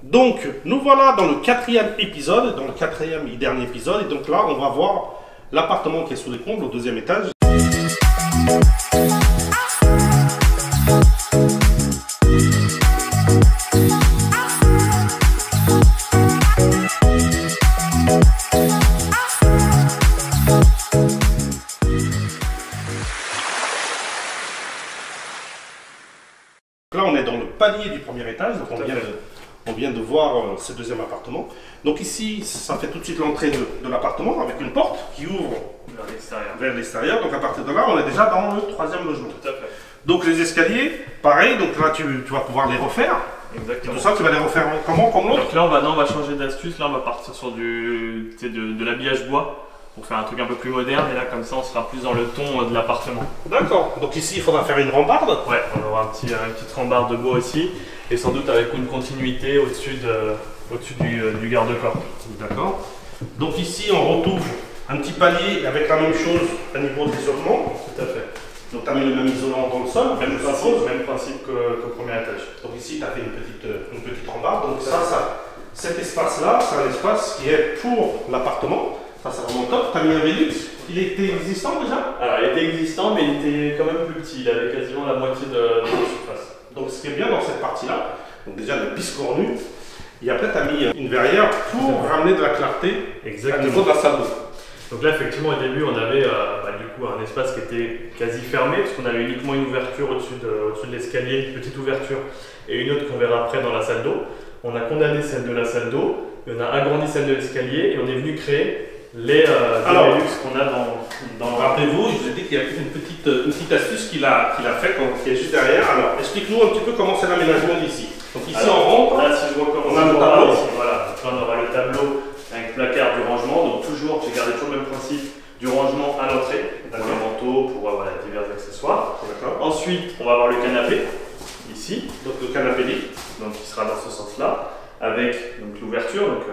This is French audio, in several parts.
Donc, nous voilà dans le quatrième épisode, dans le quatrième et dernier épisode. Et donc là, on va voir l'appartement qui est sous les combles au deuxième étage. Là, on est dans le palier du premier étage, donc on vient de voir ce deuxième appartement. Donc ici, ça fait tout de suite l'entrée de l'appartement avec une porte qui ouvre vers l'extérieur. Donc à partir de là, on est déjà dans le troisième logement. Tout à fait. Donc les escaliers, pareil, donc là tu vas pouvoir les refaire. Exactement. Tout ça, tu vas les refaire comment, comme l'autre? Donc là, on va changer d'astuce. Là, on va partir sur de l'habillage bois pour faire un truc un peu plus moderne. Et là, comme ça, on sera plus dans le ton de l'appartement. D'accord. Donc ici, il faudra faire une rambarde. Ouais, on aura une petite rambarde de bois aussi. Et sans doute avec une continuité au-dessus du garde-corps. D'accord. Donc ici, on retrouve un petit palier avec la même chose à niveau de l'isolement. Tout à fait. Donc tu as mis le même isolant dans le sol, Même principe qu'au premier étage. Donc ici, tu as fait une petite rambarde. Donc cet espace-là, c'est un espace qui est pour l'appartement. Ça, c'est vraiment top. Tu as mis un Velux. Il était existant déjà? Alors, il était existant, mais il était quand même plus petit. Il avait quasiment la moitié de la surface. Donc ce qui est bien dans cette partie-là, donc déjà le biscornu, et après tu as mis une verrière pour ramener de la clarté au niveau de la salle d'eau. Donc là, effectivement, au début, on avait du coup un espace qui était quasi fermé, parce qu'on avait uniquement une ouverture au-dessus de l'escalier, une petite ouverture, et une autre qu'on verra après dans la salle d'eau. On a condamné celle de la salle d'eau, et on a agrandi celle de l'escalier, et on est venu créer les Velux qu'on a dans Rappelez-vous, je vous ai dit qu'il y a une petite astuce qu'il a fait, qui est juste derrière. Alors, explique-nous un petit peu comment c'est l'aménagement d'ici. Donc ici, on rentre, là, si je vois comment on a le tableau. Ici, voilà. Donc là, on aura le tableau avec placard du rangement. Donc toujours, j'ai gardé toujours le même principe du rangement à l'entrée, pour les manteaux, pour divers accessoires. Ensuite, on va avoir le canapé, ici. Donc le canapé lit, donc qui sera dans ce sens-là, avec l'ouverture. Donc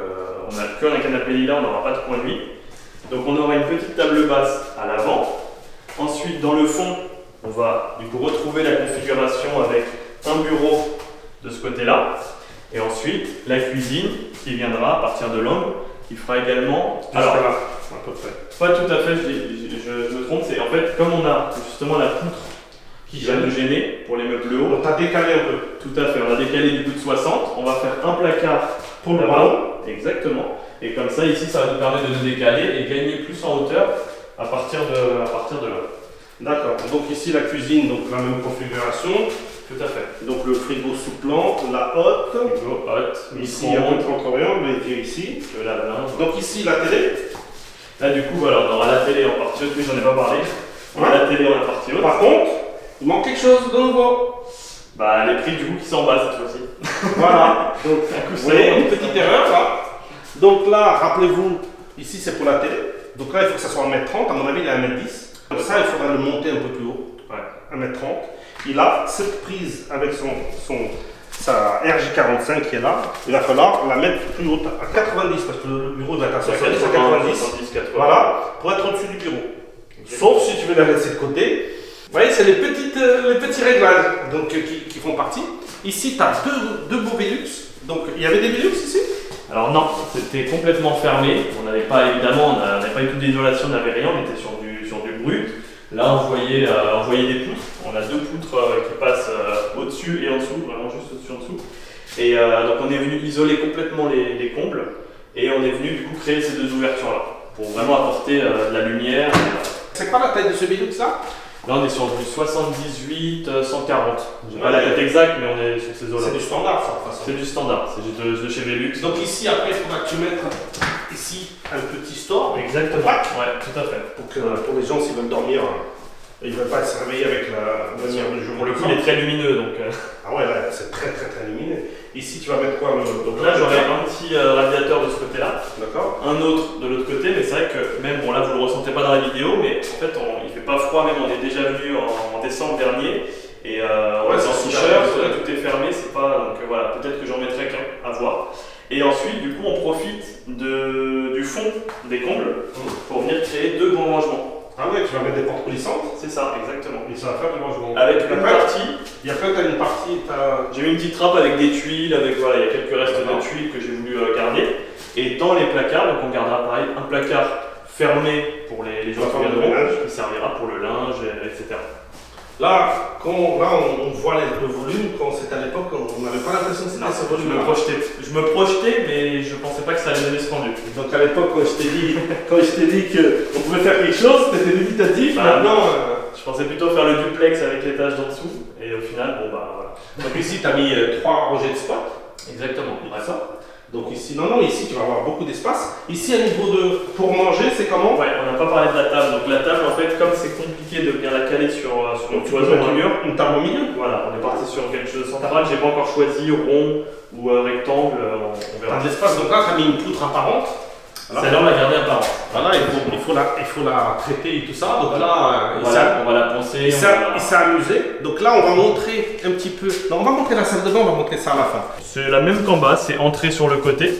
on a qu'un canapé lit là, on n'aura pas de point de nuit. Donc on aura une petite table basse à l'avant. Ensuite, dans le fond, on va du coup retrouver la configuration avec un bureau de ce côté-là. Et ensuite, la cuisine qui viendra à partir de l'angle, qui fera également. Alors, là, à peu près. pas tout à fait, je me trompe, c'est en fait comme on a justement la poutre qui vient nous gêner pour les meubles hauts. On t'a décalé un peu. Tout à fait, on a décalé du coup de 60, on va faire un placard Pour le ballon. Exactement. Et comme ça, ici, ça va nous permettre de nous décaler et gagner plus en hauteur à partir de là. D'accord. Donc ici, la cuisine, donc la même configuration. Tout à fait. Donc le frigo sous plan, la hotte. Frigo, hotte, Ici, un peu de contre-oriental, mais ici. le lave-linge. Donc ici, la télé. Là, du coup, voilà, on aura la télé en partie haute, mais j'en ai pas parlé. On a la télé en partie haute. Par contre, il manque quelque chose de nouveau. Bah, les prix du coup qui sont en bas cette fois-ci. Voilà. Donc, coup, vous voyez, une petite erreur là. Donc là, rappelez-vous, ici c'est pour la télé. Donc là, il faut que ça soit 1m30. À mon avis, il est à 1m10. Donc ça, il faudra le monter un peu plus haut. Ouais. 1m30. Il a cette prise avec sa RJ45 qui est là. Il va falloir la mettre plus haute à 90 parce que le bureau va être à 70 à 90. 80. Voilà, pour être au-dessus du bureau. Sauf si tu veux la laisser de côté. Vous voyez, c'est les petits réglages donc, qui font partie. Ici, tu as deux beaux Velux. Donc, il y avait des Velux ici? Alors non, c'était complètement fermé. On n'avait pas, évidemment, on n'avait pas eu toute d'isolation, on n'avait rien, on était sur du brut. Là, on voyait des poutres. On a deux poutres qui passent au-dessus et en dessous, vraiment juste au-dessus et en dessous. Et donc, on est venu isoler complètement les combles et on est venu du coup créer ces deux ouvertures-là pour vraiment apporter de la lumière. C'est quoi la taille de ce Velux là? Là, on est sur du 78, 140. J'ai pas la tête exacte, mais on est sur ces eaux-là. C'est du standard, ça, de toute façon. C'est du standard, c'est de chez Velux. Donc ici, après, il faudra que tu mettes ici un petit store. Exactement. Ouais, tout à fait. Pour les gens, s'ils veulent dormir, ils ne veulent pas se réveiller avec la lumière du jour. Pour le coup, il est très lumineux, donc. Ah ouais, là, c'est très lumineux. Ici, tu vas mettre quoi? Donc là, j'aurai un petit radiateur de ce côté-là. D'accord. Un autre de l'autre côté, mais c'est vrai que même, bon là, vous ne le ressentez pas dans la vidéo, mais en fait, il ne fait pas froid, même on est déjà venu en décembre dernier. Et on est en t-shirt, tout est fermé, c'est pas. Donc voilà, peut-être que j'en mettrai qu'un, à voir. Et ensuite, du coup, on profite du fond des combles pour venir créer deux grands rangements. Ah ouais, tu vas mettre des portes coulissantes. C'est ça, exactement. Et ça va faire du rangement. Avec une partie. Et après, tu as une partie. J'ai mis une petite trappe avec des tuiles, avec voilà, il y a quelques restes de tuiles que j'ai voulu garder. Et dans les placards, donc on gardera pareil un placard fermé pour les gens qui viendront, qui servira pour le linge, etc. Là, on voit le volume, quand c'était à l'époque, on n'avait pas l'impression que c'était ce volume. Je me projetais, mais je pensais pas que ça allait donner ce rendu. Donc à l'époque, quand je t'ai dit qu'on pouvait faire quelque chose, c'était dubitatif. Maintenant, je pensais plutôt faire le duplex avec l'étage d'en dessous, et au final, bon bah voilà. Donc ici, tu as mis 3 rangées de spots. Exactement. Ouais. Ça. Donc ici, ici tu vas avoir beaucoup d'espace. Ici, à niveau pour manger, c'est comment? Ouais, on n'a pas parlé de la table. Donc la table, en fait, comme c'est compliqué de bien la caler sur une cloison du mur, une table au milieu. Voilà, on est parti sur quelque chose de central. J'ai pas encore choisi rond ou rectangle. On verra. T'as de l'espace. Donc là, tu as mis une poutre apparente. Voilà. Celle-là, on l'a gardée apparente. Voilà, il faut la traiter et tout ça. Donc là, on va la poncer. Il s'est amusé. Donc là, on va montrer un petit peu. Non, on va montrer la salle de bain, on va montrer ça à la fin. C'est la même qu'en bas, c'est entrée sur le côté,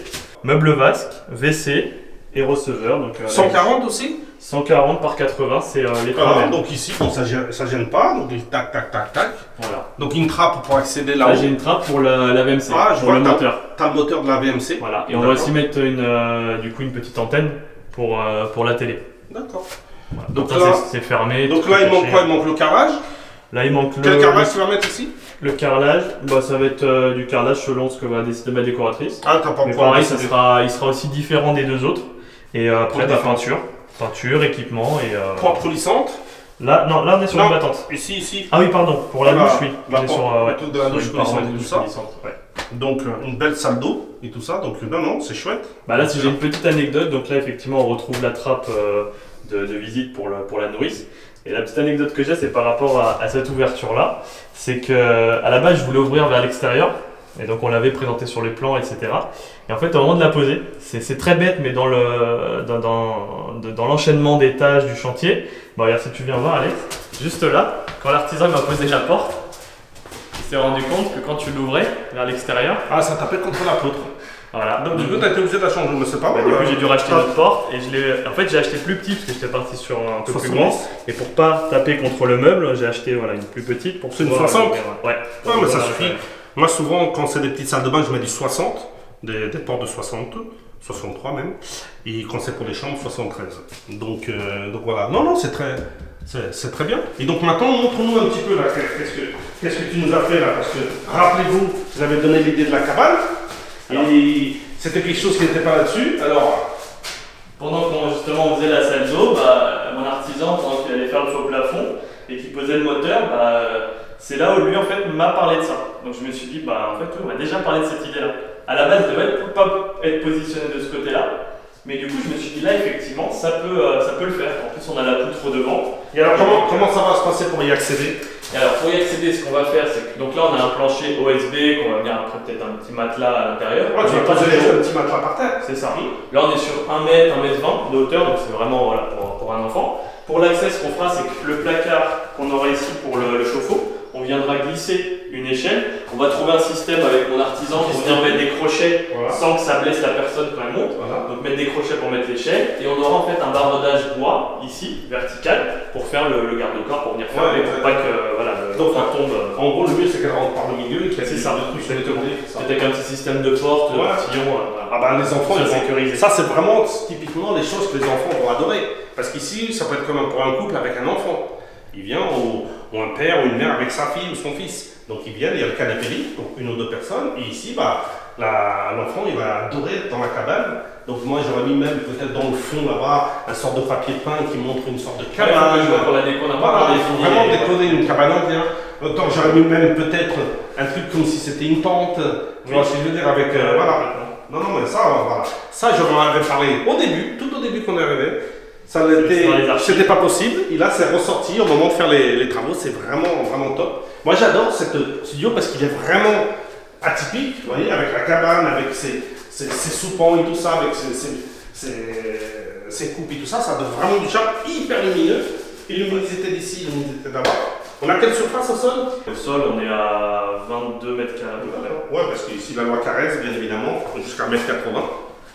meuble vasque, WC et receveur. Donc, 140 aussi 140 par 80, c'est les 3 mètres. Donc ici, bon, ça gêne pas. Donc tac, tac, tac, tac. Voilà. Donc une trappe pour accéder là-haut. Là, j'ai une trappe pour la VMC, pour le moteur. Tu as le moteur de la VMC. Voilà. Et on va aussi mettre une petite antenne pour la télé. D'accord. Voilà. Donc là, c'est fermé. Donc là, il manque quoi? Il manque le carrelage. Là, il manque Quel carrelage tu vas mettre ici? Le carrelage, bah, ça va être du carrelage selon ce que va décider ma décoratrice. Ah, t'as pas encore. Pareil, il sera aussi différent des deux autres. Et après, la peinture, équipement et. Porte coulissante. Là, non, là on est sur une battante. Ici. Ah oui, pardon, pour la douche, oui. On est sur de la douche coulissante et tout ça. Ouais. Donc une belle salle d'eau et tout ça, donc non, c'est chouette. Bah là, si j'ai une petite anecdote, donc là, effectivement, on retrouve la trappe de visite pour la nourrice. Et la petite anecdote que j'ai, c'est par rapport à cette ouverture-là. C'est qu'à la base, je voulais ouvrir vers l'extérieur. Et donc, on l'avait présenté sur les plans, etc. Et en fait, au moment de la poser, c'est très bête, mais dans l'enchaînement des tâches du chantier, bon, regarde, si tu viens voir, Alex, juste là, quand l'artisan m'a posé la porte, il s'est rendu compte que quand tu l'ouvrais vers l'extérieur. Ah, ça tapait contre la poutre. Voilà. Donc, du coup, tu as été obligé de la changer, mais c'est pas mal. Du coup, j'ai dû racheter une autre porte et en fait, j'ai acheté plus petit parce que j'étais parti sur un peu plus grand. Et pour pas taper contre le meuble, j'ai acheté une plus petite pour. C'est une 60 Ouais. Ah, mais ça suffit. Moi, souvent, quand c'est des petites salles de bain, je mets du 60, des portes de 60, 63 même. Et quand c'est pour les chambres, 73. Donc voilà. Non, c'est très bien. Et donc maintenant, montre-nous un petit peu là, qu'est-ce que tu nous as fait là. Parce que rappelez-vous, vous avez donné l'idée de la cabane. Et c'était quelque chose qui n'était pas là-dessus. Alors, pendant qu'on justement faisait la salle d'eau, mon artisan, pendant qu'il allait faire le faux plafond et qu'il posait le moteur, c'est là où lui en fait m'a parlé de ça. Donc je me suis dit, en fait, on m'a déjà parlé de cette idée-là. À la base, il devait pas être positionné de ce côté-là. Mais du coup, je me suis dit là, effectivement, ça peut le faire. En plus, on a la poutre devant. Et alors, comment ça va se passer pour y accéder? Et alors, pour y accéder, ce qu'on va faire, c'est que donc là, on a un plancher OSB, qu'on va venir après peut-être un petit matelas à l'intérieur. Ouais, tu vas poser un petit matelas par terre. C'est ça. Là, on est sur 1 mètre, 1 mètre 20 de hauteur, donc c'est vraiment pour un enfant. Pour l'accès, ce qu'on fera, c'est que le placard qu'on aura ici pour le chauffe-eau, on viendra glisser une échelle. On va trouver un système avec mon artisan pour venir mettre des crochets sans que ça blesse la personne quand elle monte. Donc mettre des crochets pour mettre l'échelle. Et on aura en fait un bardonnage bois ici, vertical, pour faire le garde-corps, pour venir fermer, pour pas que le tombe. En gros, le mieux c'est qu'elle rentre par le milieu. C'est ça, peut-être avec un petit système de porte, de portillon. Les enfants, ils sécurisent. Ça, c'est vraiment typiquement les choses que les enfants vont adorer. Parce qu'ici, ça peut être comme pour un couple avec un enfant. Il vient, ou un père ou une mère avec sa fille ou son fils. Donc ils viennent, il y a le canapé lit, donc une ou deux personnes. Et ici, l'enfant, il va adorer dans la cabane. Donc moi, j'aurais mis même peut-être dans le fond là-bas un sorte de papier peint qui montre une sorte de cabane. Pour la déco, on n'a pas vraiment décorer une cabane entière. Autant j'aurais mis même peut-être un truc comme si c'était une tente. Tu vois ce que je veux dire avec Non, mais ça, voilà. Ça, je m'en avais parlé au début, tout au début qu'on est arrivé. C'était pas possible. Et là, c'est ressorti au moment de faire les travaux. C'est vraiment top. Moi, j'adore cette studio parce qu'il est vraiment atypique. Vous voyez, avec la cabane, avec ses soupents et tout ça, avec ses coupes et tout ça. Ça donne vraiment du charme, hyper lumineux. Et luminosité d'ici, luminosité là-bas. On a quelle surface au sol? Le sol, on est à 22 mètres carrés. Ouais, parce qu'ici, la loi caresse, bien évidemment, jusqu'à 1,80 m.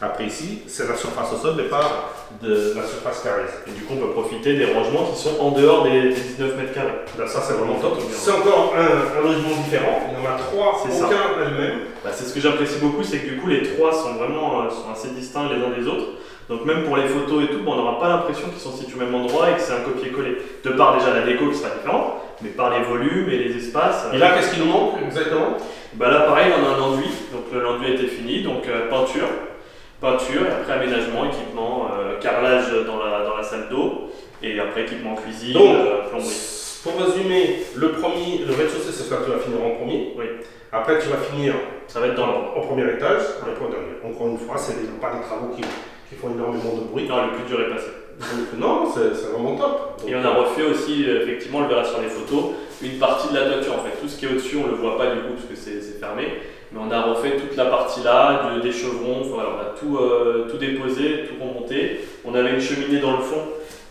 Après ici, c'est la surface au sol, mais pas de la surface carrée. Et du coup, on peut profiter des rangements qui sont en dehors des 19 mètres carrés. Là, ça, c'est vraiment top. C'est encore un logement différent. Il y en a 3, aucun elle-même. Bah, c'est ce que j'apprécie beaucoup, c'est que du coup, les 3 sont vraiment sont assez distincts les uns des autres. Donc même pour les photos et tout, on n'aura pas l'impression qu'ils sont situés au même endroit et que c'est un copier-coller. De par déjà la déco qui sera différente, mais par les volumes et les espaces. Et là, qu'est-ce qui nous manque exactement? Bah là, pareil, on a un enduit. Donc l'enduit a été fini, donc peinture, et après aménagement, équipement, carrelage dans la salle d'eau, et après équipement cuisine, plomberie. Pour résumer, le rez-de-chaussée, c'est ce que tu vas finir en premier. Oui. Après, tu vas finir ça va être au premier étage, et après au dernier. Encore une fois, ce n'est pas des travaux qui font énormément de bruit. Non, le plus dur est passé. Non, c'est vraiment top. Donc, et on a refait aussi, effectivement, on le verra sur les photos, une partie de la toiture. En fait, tout ce qui est au-dessus, on ne le voit pas du coup parce que c'est fermé. Mais on a refait toute la partie là, des chevrons, voilà, on a tout déposé, tout remonté. On avait une cheminée dans le fond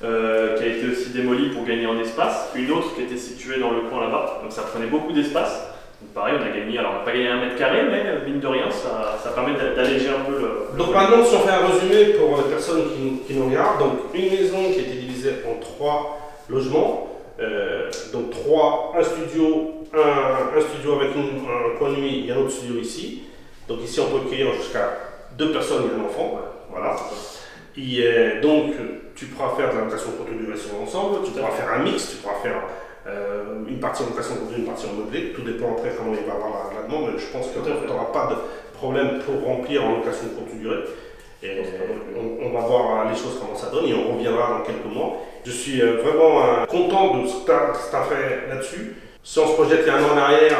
qui a été aussi démolie pour gagner en espace. Une autre qui était située dans le coin là-bas, donc ça prenait beaucoup d'espace. Donc pareil, on a gagné, alors on n'a pas gagné 1 mètre carré, mais mine de rien, ça permet d'alléger un peu le... Donc maintenant, si on fait un résumé pour les personnes qui nous regardent, donc une maison qui a été divisée en 3 logements, donc un studio avec un coin de nuit et un autre studio ici. Donc ici, on peut accueillir jusqu'à 2 personnes et un enfant, voilà. Et donc, tu pourras faire de la location courte durée sur l'ensemble, tu pourras faire un mix, tu pourras faire une partie en location courte durée, une partie en meublé. Tout dépend après comment il va avoir la demande, mais je pense que tu n'auras pas de problème pour remplir en location courte durée. Et on va voir les choses comment ça donne et on reviendra dans quelques mois. Je suis vraiment content de ce que tu as fait là-dessus. Si on se projette il y a 1 an en arrière,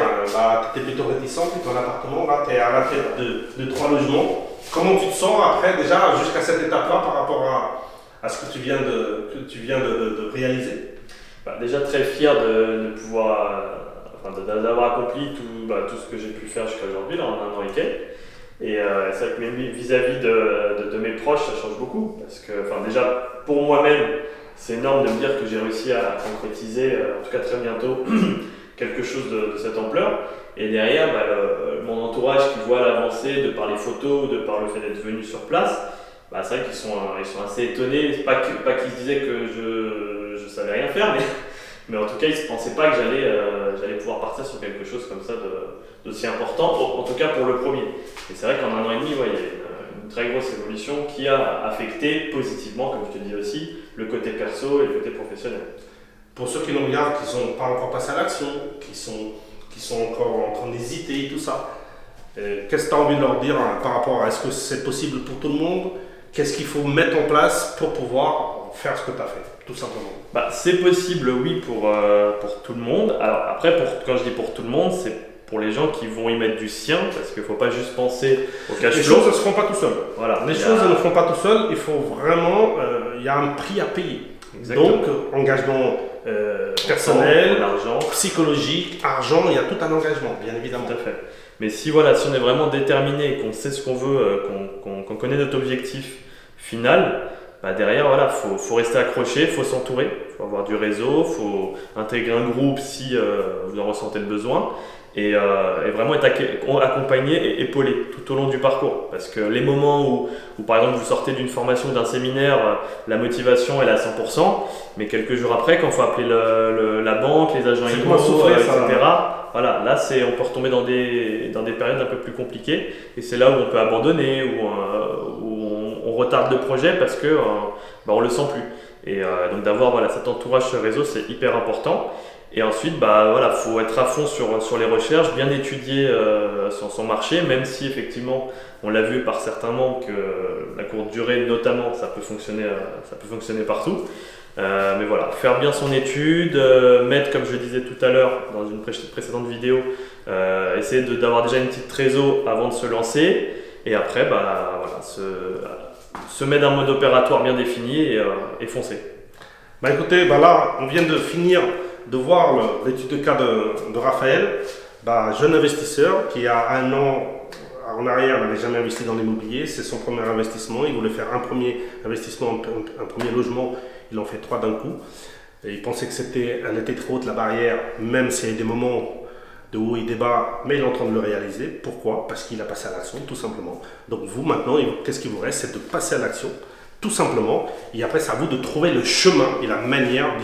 tu étais plutôt réticent, tu es en appartement, là tu es à la tête de 3 logements. Comment tu te sens après déjà jusqu'à cette étape-là par rapport à ce que tu viens de réaliser? Déjà très fier de pouvoir, d'avoir accompli tout ce que j'ai pu faire jusqu'à aujourd'hui, là, en 1 an et quelques. Et c'est vrai que même vis-à-vis de mes proches, ça change beaucoup. Parce que déjà, pour moi-même, c'est énorme de me dire que j'ai réussi à concrétiser, en tout cas très bientôt, quelque chose de cette ampleur. Et derrière, mon entourage qui voit l'avancée de par les photos, de par le fait d'être venu sur place, c'est vrai qu'ils sont assez étonnés. Pas qu'ils se disaient que je savais rien faire, mais en tout cas, ils ne pensaient pas que j'allais pouvoir partir sur quelque chose comme ça d'aussi important, en tout cas pour le premier. Et c'est vrai qu'en 1 an et demi, il y a une très grosse évolution qui a affecté positivement, comme je te disais aussi, le côté perso et le côté professionnel. Pour ceux qui nous regardent, qui ne sont pas encore passés à l'action, qui sont encore en train d'hésiter et tout ça, qu'est-ce que tu as envie de leur dire par rapport à est-ce que c'est possible pour tout le monde? Qu'est-ce qu'il faut mettre en place pour pouvoir faire ce que tu as fait, tout simplement? C'est possible, oui, pour tout le monde. Alors après, quand je dis pour tout le monde, c'est pour les gens qui vont y mettre du sien, parce qu'il ne faut pas juste penser au cash flow. Les choses ne se font pas tout seul. Voilà. Les choses ne se font pas tout seul, il faut vraiment, il y a un prix à payer. Exactement. Donc, engagement personnel, argent, psychologique, argent, il y a tout un engagement, bien évidemment. Tout à fait. Mais si on est vraiment déterminé, qu'on sait ce qu'on veut, qu'on connaît notre objectif final, derrière, faut rester accroché, faut s'entourer, faut avoir du réseau, faut intégrer un groupe si vous en ressentez le besoin. Et vraiment être accompagné et épaulé tout au long du parcours. Parce que les moments où par exemple vous sortez d'une formation, d'un séminaire, la motivation elle est à 100%, mais quelques jours après, quand il faut appeler la banque, les agents immobiliers, etc., là on peut retomber dans des périodes un peu plus compliquées, et c'est là où on peut abandonner, où on retarde le projet parce que on le sent plus. Et donc d'avoir cet entourage, ce réseau, c'est hyper important. Et ensuite, faut être à fond sur les recherches, bien étudier son marché, même si effectivement, on l'a vu par certains membres que la courte durée, notamment, ça peut fonctionner partout. Mais voilà, faire bien son étude, mettre, comme je le disais tout à l'heure dans une précédente vidéo, essayer d'avoir déjà une petite trésor avant de se lancer, et après, se mettre dans un mode opératoire bien défini et foncer. Écoutez, là, on vient de finir de voir l'étude de cas de Raphaël, jeune investisseur qui a 1 an en arrière n'avait jamais investi dans l'immobilier, c'est son premier investissement, il voulait faire un premier investissement, un premier logement, il en fait 3 d'un coup. Et il pensait que elle était trop haute la barrière, même s'il y a des moments de haut et des bas, mais il est en train de le réaliser. Pourquoi? Parce qu'il a passé à l'action, tout simplement. Donc vous, maintenant, qu'est-ce qu'il vous reste? C'est de passer à l'action, tout simplement. Et après, c'est à vous de trouver le chemin et la manière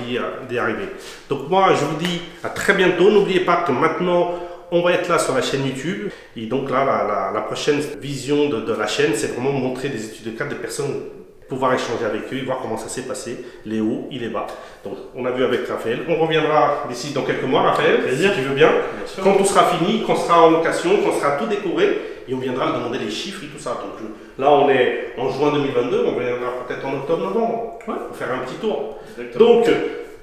d'y arriver. Donc moi, je vous dis à très bientôt. N'oubliez pas que maintenant, on va être là sur la chaîne YouTube. Et donc là, la prochaine vision de la chaîne, c'est vraiment montrer des études de cas des personnes, pouvoir échanger avec eux, voir comment ça s'est passé, les hauts et les bas. Donc, on a vu avec Raphaël. On reviendra d'ici dans quelques mois, Raphaël, si tu veux bien. Quand tout sera fini, qu'on sera en location, qu'on sera tout décoré, et on viendra demander les chiffres et tout ça. Donc, là, on est en juin 2022, on viendra peut-être en octobre-novembre, pour faire un petit tour. Exactement. Donc,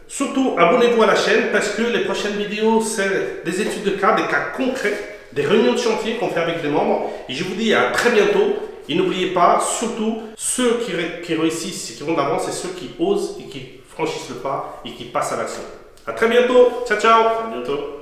surtout, abonnez-vous à la chaîne parce que les prochaines vidéos, c'est des études de cas, des cas concrets, des réunions de chantier qu'on fait avec les membres. Et je vous dis à très bientôt. Et n'oubliez pas, surtout, ceux qui réussissent et qui vont d'avant, c'est ceux qui osent et qui franchissent le pas et qui passent à l'action. À très bientôt. Ciao, ciao. À bientôt.